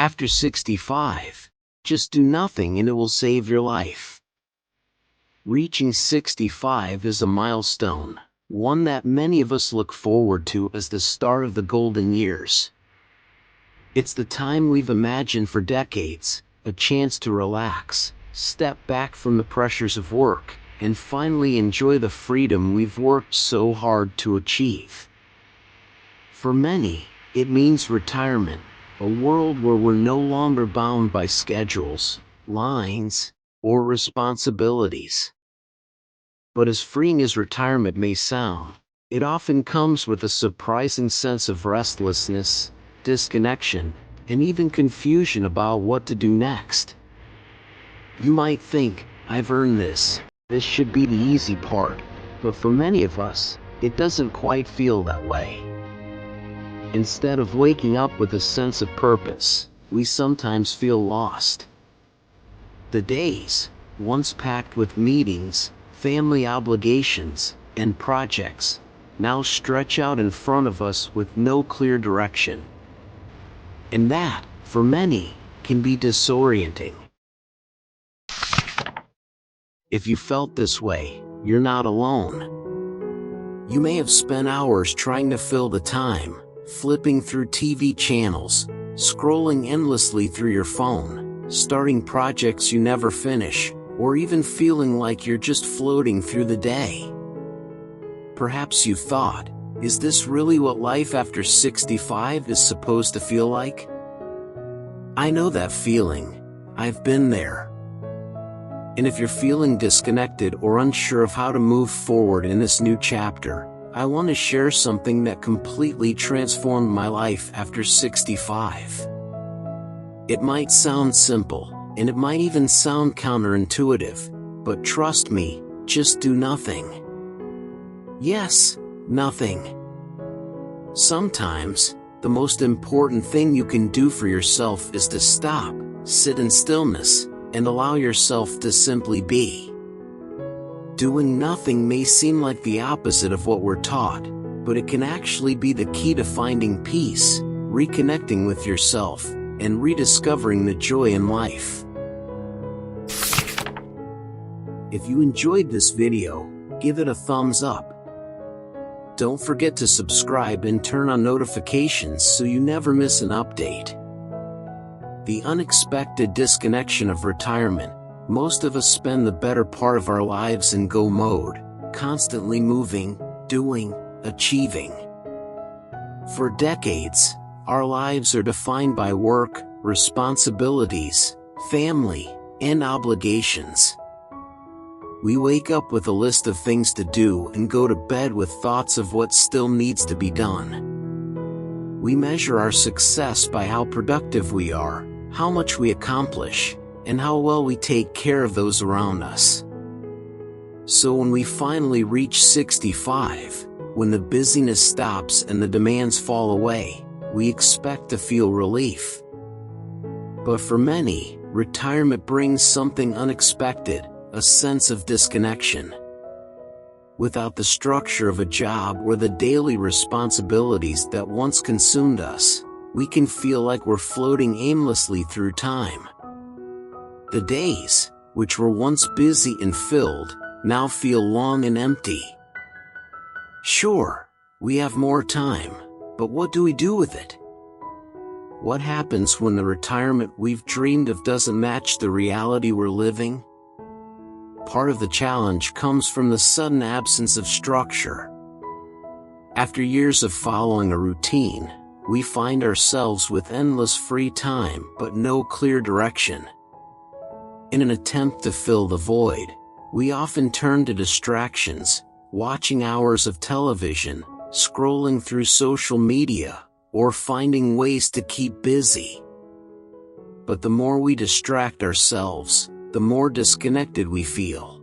After 65, just do nothing and it will save your life. Reaching 65 is a milestone, one that many of us look forward to as the start of the golden years. It's the time we've imagined for decades, a chance to relax, step back from the pressures of work, and finally enjoy the freedom we've worked so hard to achieve. For many, it means retirement, a world where we're no longer bound by schedules, lines, or responsibilities. But as freeing as retirement may sound, it often comes with a surprising sense of restlessness, disconnection, and even confusion about what to do next. You might think, I've earned this should be the easy part, but for many of us, it doesn't quite feel that way. Instead of waking up with a sense of purpose, we sometimes feel lost. The days, once packed with meetings, family obligations, and projects, now stretch out in front of us with no clear direction. And that, for many, can be disorienting. If you felt this way, you're not alone. You may have spent hours trying to fill the time, flipping through TV channels, scrolling endlessly through your phone, starting projects you never finish, or even feeling like you're just floating through the day. Perhaps you thought, is this really what life after 65 is supposed to feel like? I know that feeling. I've been there. And if you're feeling disconnected or unsure of how to move forward in this new chapter, I want to share something that completely transformed my life after 65. It might sound simple, and it might even sound counterintuitive, but trust me, just do nothing. Yes, nothing. Sometimes, the most important thing you can do for yourself is to stop, sit in stillness, and allow yourself to simply be. Doing nothing may seem like the opposite of what we're taught, but it can actually be the key to finding peace, reconnecting with yourself, and rediscovering the joy in life. If you enjoyed this video, give it a thumbs up. Don't forget to subscribe and turn on notifications so you never miss an update. The unexpected disconnection of retirement. Most of us spend the better part of our lives in go mode, constantly moving, doing, achieving. For decades, our lives are defined by work, responsibilities, family, and obligations. We wake up with a list of things to do and go to bed with thoughts of what still needs to be done. We measure our success by how productive we are, how much we accomplish, and how well we take care of those around us. So when we finally reach 65, when the busyness stops and the demands fall away, we expect to feel relief. But for many, retirement brings something unexpected, a sense of disconnection. Without the structure of a job or the daily responsibilities that once consumed us, we can feel like we're floating aimlessly through time. The days, which were once busy and filled, now feel long and empty. Sure, we have more time, but what do we do with it? What happens when the retirement we've dreamed of doesn't match the reality we're living? Part of the challenge comes from the sudden absence of structure. After years of following a routine, we find ourselves with endless free time but no clear direction. In an attempt to fill the void, we often turn to distractions, watching hours of television, scrolling through social media, or finding ways to keep busy. But the more we distract ourselves, the more disconnected we feel.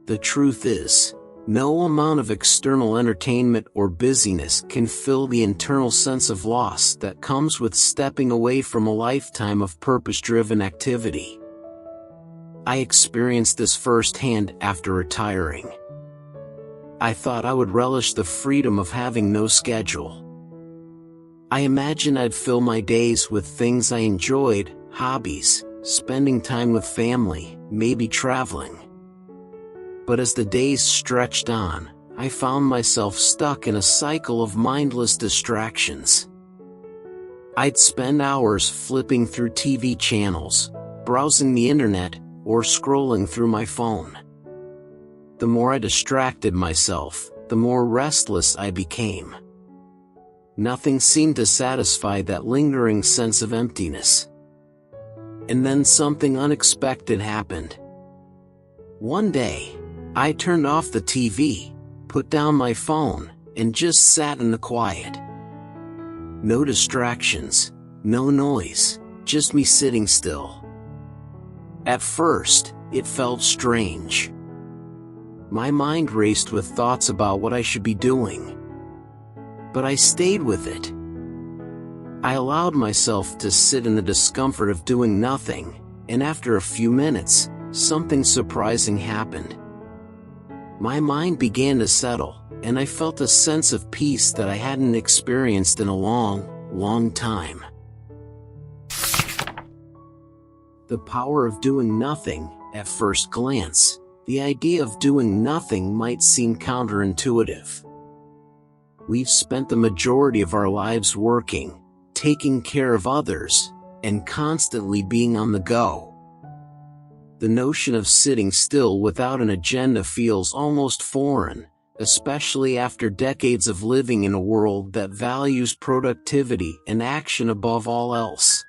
The truth is, no amount of external entertainment or busyness can fill the internal sense of loss that comes with stepping away from a lifetime of purpose-driven activity. I experienced this firsthand after retiring. I thought I would relish the freedom of having no schedule. I imagined I'd fill my days with things I enjoyed, hobbies, spending time with family, maybe traveling. But as the days stretched on, I found myself stuck in a cycle of mindless distractions. I'd spend hours flipping through TV channels, browsing the internet, or scrolling through my phone. The more I distracted myself, the more restless I became. Nothing seemed to satisfy that lingering sense of emptiness. And then something unexpected happened. One day, I turned off the TV, put down my phone, and just sat in the quiet. No distractions, no noise, just me sitting still. At first, it felt strange. My mind raced with thoughts about what I should be doing. But I stayed with it. I allowed myself to sit in the discomfort of doing nothing, and after a few minutes, something surprising happened. My mind began to settle, and I felt a sense of peace that I hadn't experienced in a long time. The power of doing nothing. At first glance, the idea of doing nothing might seem counterintuitive. We've spent the majority of our lives working, taking care of others, and constantly being on the go. The notion of sitting still without an agenda feels almost foreign, especially after decades of living in a world that values productivity and action above all else.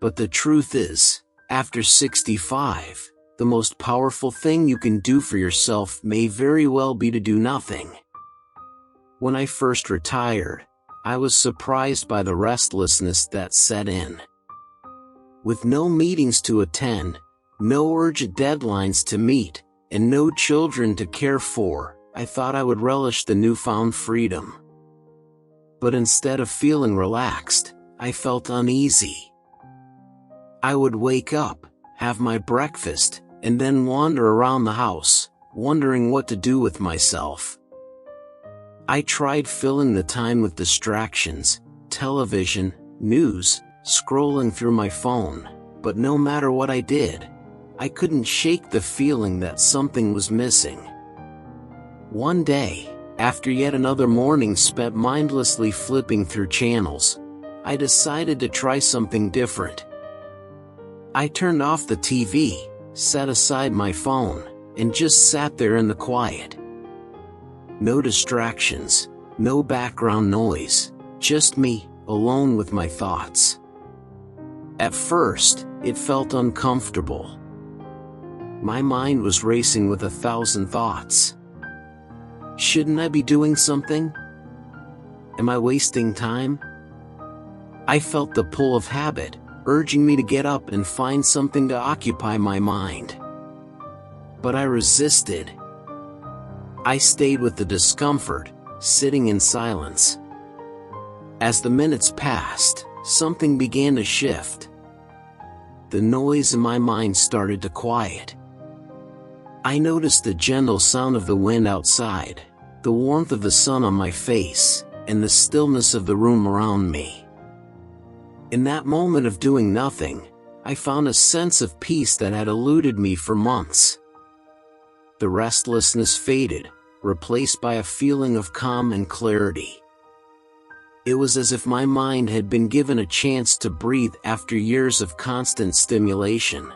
But the truth is, after 65, the most powerful thing you can do for yourself may very well be to do nothing. When I first retired, I was surprised by the restlessness that set in. With no meetings to attend, no urgent deadlines to meet, and no children to care for, I thought I would relish the newfound freedom. But instead of feeling relaxed, I felt uneasy. I would wake up, have my breakfast, and then wander around the house, wondering what to do with myself. I tried filling the time with distractions, television, news, scrolling through my phone, but no matter what I did, I couldn't shake the feeling that something was missing. One day, after yet another morning spent mindlessly flipping through channels, I decided to try something different. I turned off the TV, set aside my phone, and just sat there in the quiet. No distractions, no background noise, just me, alone with my thoughts. At first, it felt uncomfortable. My mind was racing with 1,000 thoughts. Shouldn't I be doing something? Am I wasting time? I felt the pull of habit, urging me to get up and find something to occupy my mind. But I resisted. I stayed with the discomfort, sitting in silence. As the minutes passed, something began to shift. The noise in my mind started to quiet. I noticed the gentle sound of the wind outside, the warmth of the sun on my face, and the stillness of the room around me. In that moment of doing nothing, I found a sense of peace that had eluded me for months. The restlessness faded, replaced by a feeling of calm and clarity. It was as if my mind had been given a chance to breathe after years of constant stimulation.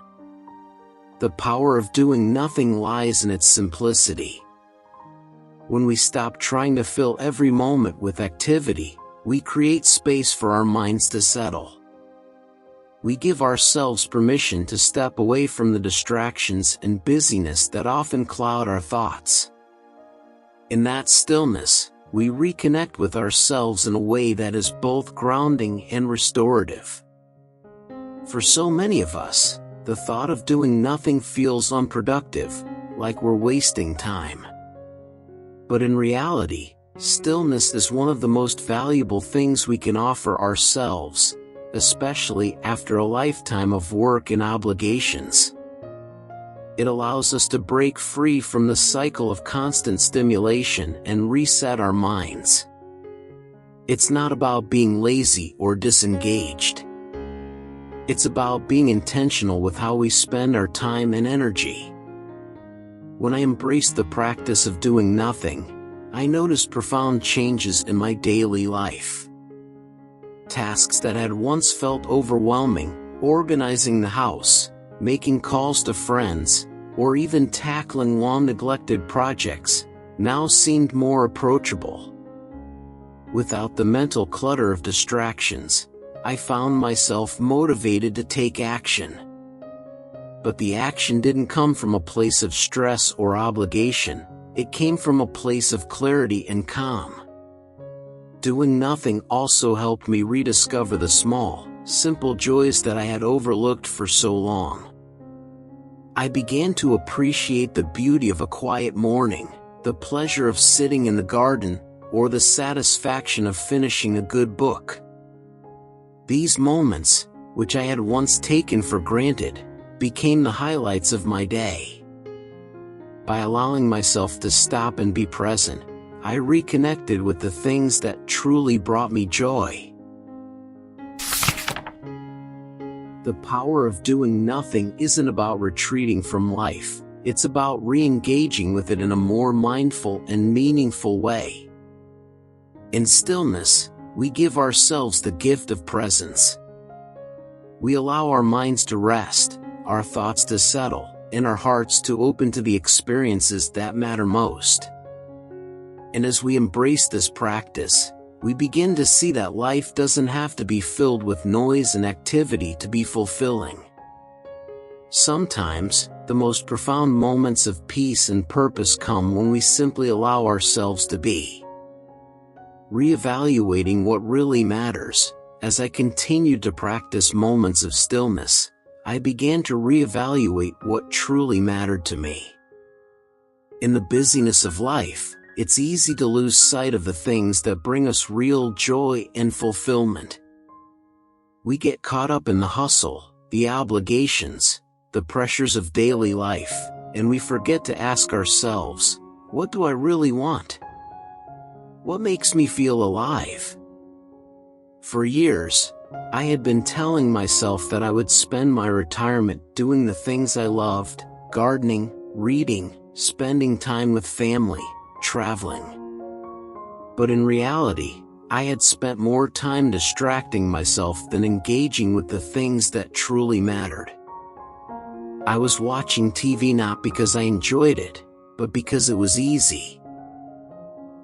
The power of doing nothing lies in its simplicity. When we stop trying to fill every moment with activity, we create space for our minds to settle. We give ourselves permission to step away from the distractions and busyness that often cloud our thoughts. In that stillness, we reconnect with ourselves in a way that is both grounding and restorative. For so many of us, the thought of doing nothing feels unproductive, like we're wasting time. But in reality, stillness is one of the most valuable things we can offer ourselves, especially after a lifetime of work and obligations. It allows us to break free from the cycle of constant stimulation and reset our minds. It's not about being lazy or disengaged. It's about being intentional with how we spend our time and energy. When I embraced the practice of doing nothing, I noticed profound changes in my daily life. Tasks that had once felt overwhelming, organizing the house, making calls to friends, or even tackling long-neglected projects, now seemed more approachable. Without the mental clutter of distractions, I found myself motivated to take action. But the action didn't come from a place of stress or obligation, it came from a place of clarity and calm. Doing nothing also helped me rediscover the small, simple joys that I had overlooked for so long. I began to appreciate the beauty of a quiet morning, the pleasure of sitting in the garden, or the satisfaction of finishing a good book. These moments, which I had once taken for granted, became the highlights of my day. By allowing myself to stop and be present, I reconnected with the things that truly brought me joy. The power of doing nothing isn't about retreating from life, it's about re-engaging with it in a more mindful and meaningful way. In stillness, we give ourselves the gift of presence. We allow our minds to rest, our thoughts to settle, and our hearts to open to the experiences that matter most. And as we embrace this practice, we begin to see that life doesn't have to be filled with noise and activity to be fulfilling. Sometimes, the most profound moments of peace and purpose come when we simply allow ourselves to be. Reevaluating what really matters, as I continued to practice moments of stillness, I began to reevaluate what truly mattered to me. In the busyness of life, it's easy to lose sight of the things that bring us real joy and fulfillment. We get caught up in the hustle, the obligations, the pressures of daily life, and we forget to ask ourselves, what do I really want? What makes me feel alive? For years, I had been telling myself that I would spend my retirement doing the things I loved, gardening, reading, spending time with family, traveling. But in reality, I had spent more time distracting myself than engaging with the things that truly mattered. I was watching TV not because I enjoyed it, but because it was easy.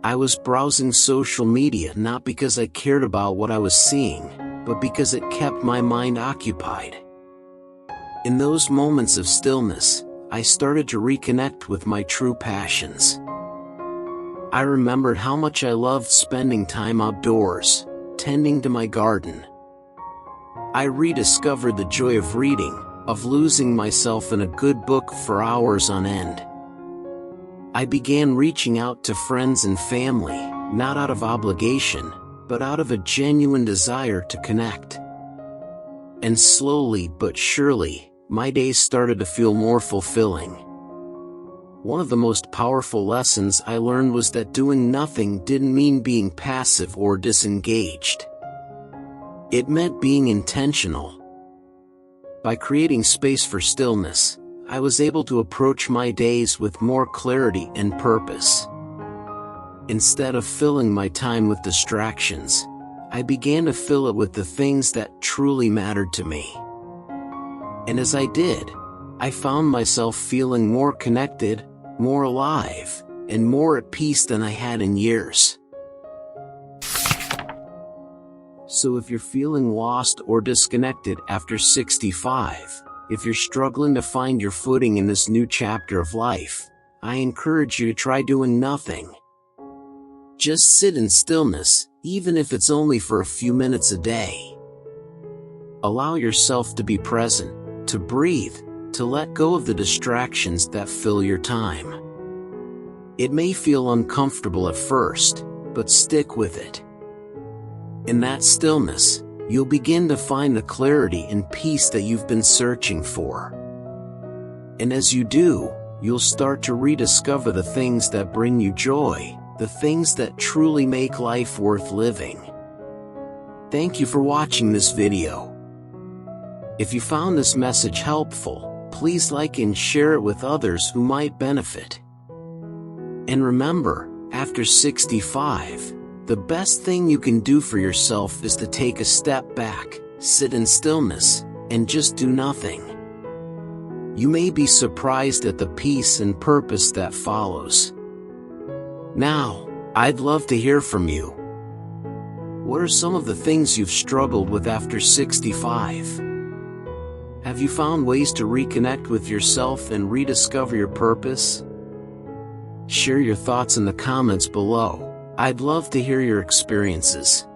I was browsing social media not because I cared about what I was seeing, but because it kept my mind occupied. In those moments of stillness, I started to reconnect with my true passions. I remembered how much I loved spending time outdoors, tending to my garden. I rediscovered the joy of reading, of losing myself in a good book for hours on end. I began reaching out to friends and family, not out of obligation, but out of a genuine desire to connect. And slowly but surely, my days started to feel more fulfilling. One of the most powerful lessons I learned was that doing nothing didn't mean being passive or disengaged. It meant being intentional. By creating space for stillness, I was able to approach my days with more clarity and purpose. Instead of filling my time with distractions, I began to fill it with the things that truly mattered to me. And as I did, I found myself feeling more connected, more alive, and more at peace than I had in years. So if you're feeling lost or disconnected after 65, if you're struggling to find your footing in this new chapter of life, I encourage you to try doing nothing. Just sit in stillness, even if it's only for a few minutes a day. Allow yourself to be present, to breathe, to let go of the distractions that fill your time. It may feel uncomfortable at first, but stick with it. In that stillness, you'll begin to find the clarity and peace that you've been searching for. And as you do, you'll start to rediscover the things that bring you joy, the things that truly make life worth living. Thank you for watching this video. If you found this message helpful, please like and share it with others who might benefit. And remember, after 65, the best thing you can do for yourself is to take a step back, sit in stillness, and just do nothing. You may be surprised at the peace and purpose that follows. Now, I'd love to hear from you. What are some of the things you've struggled with after 65? Have you found ways to reconnect with yourself and rediscover your purpose? Share your thoughts in the comments below. I'd love to hear your experiences.